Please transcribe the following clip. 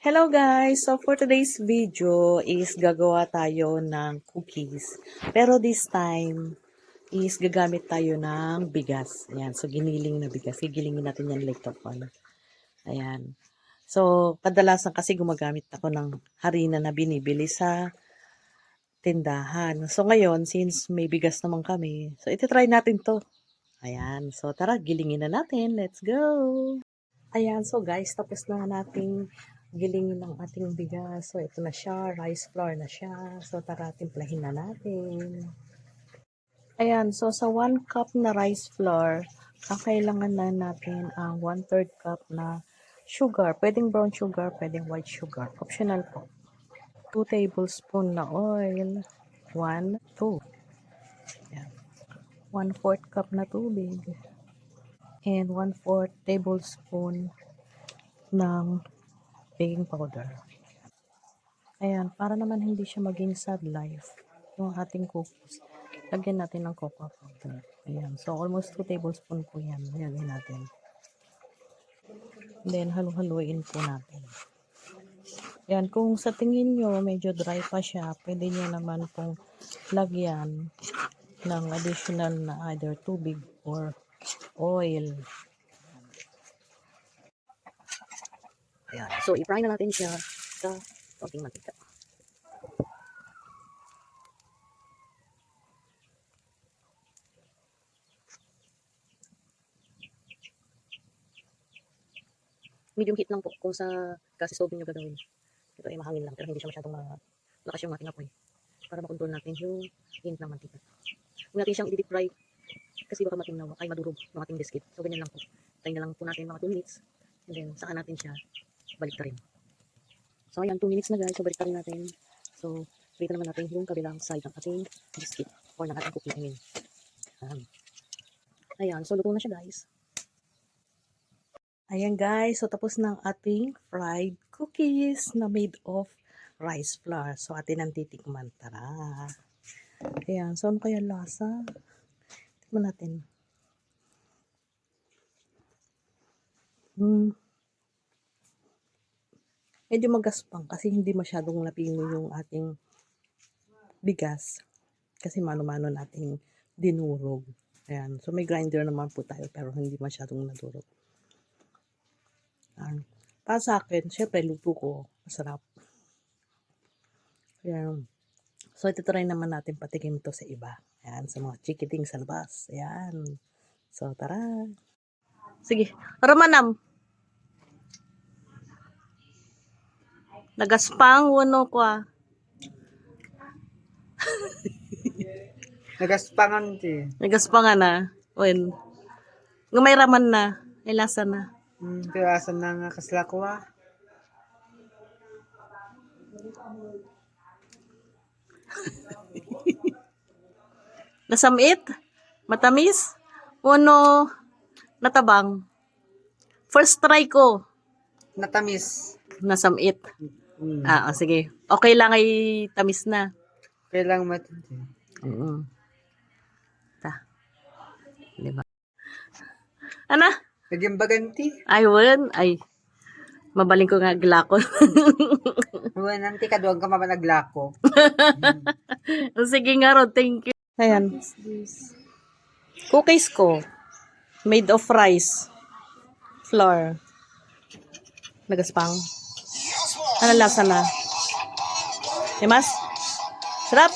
Hello guys! So for today's video is gagawa tayo ng cookies. Pero this time is gagamit tayo ng bigas. Ayan. So giniling na bigas. Gigilingin natin yan later on. Ayan. So kadalasan kasi gumagamit ako ng harina na binibili sa tindahan. So ngayon, since may bigas naman kami, so ititry natin to. Ayan. So tara, gilingin na natin. Let's go! Ayan, so guys, tapos na nating gilingin ng ating bigas. So, ito na siya, rice flour na siya. So, tara, timplahin na natin. Ayan, so sa 1 cup na rice flour, kailangan na natin ang 1/3 cup na sugar. Pwedeng brown sugar, pwedeng white sugar. Optional po. 2 tablespoon na oil. 1, 2. Ayan. 1/4 cup na tubig. And 1/4 tablespoon ng baking powder. Ayan, para naman hindi siya maging sad life yung ating cookies. Lagyan natin ng cocoa powder. Ayan, so almost 2 tablespoon po yan. Lagyan natin. Then, halu-haluin po natin. Ayan, kung sa tingin nyo medyo dry pa siya, pwede nyo naman pong lagyan ng additional na either tubig or oil. Ayan. So, i-fry na natin siya sa konting mantika. Medium heat lang po kung sa gas stove nyo gagawin. Ito ay mahangin lang pero hindi siya masyadong malakas yung ating apoy para makontrol natin yung init ng mantika. Kung natin siyang i-deep fry kasi baka matinaw ay madurog ng ating biscuit. So, ganyan lang po. Tayo na lang po natin mga 2 minutes and then saka natin siya balik rin. So, ayan, 2 minutes na guys. So, balik rin natin. So, prito naman natin yung kabilang side ng ating biscuit or ng ating cookie. Ayan, so luto na siya guys. Ayan guys, so tapos ng ating fried cookies na made of rice flour. So, atin ang titikman. Tara! Ayan, so ano kaya lasa? Tikman natin. Medyo magaspang kasi hindi masyadong napino yung ating bigas. Kasi mano-mano nating dinurog. Ayan, so may grinder naman po tayo pero hindi masyadong nadurog. Para sa akin, syempre luto ko. Masarap. Ayan. So, ito try naman natin patikim to sa iba. Ayan, sa mga chikiting sa labas. Ayan. So, tara. Sige. Ramanam. Nagaspang wano ko ah. Nagaspangan ti. Nagaspangan na. When. May raman na. May lasa na. Kaya asan na nga kaslakwa. Nasamit. Matamis. Wano. Natabang. First try ko. Natamis. Nasamit. Sige. Okay lang ay tamis na. Kailang matindi. Diba? Ana? Naging baganti. Ay, wala. Ay, mabaling ko nga glako. Huwag nanti kaduwag ka mamanaglako. Sige nga ro, thank you. Ayan. What is this? Cookies ko. Made of rice. Flour. Nagaspang. Ano lasa na? Dimas? Sarap?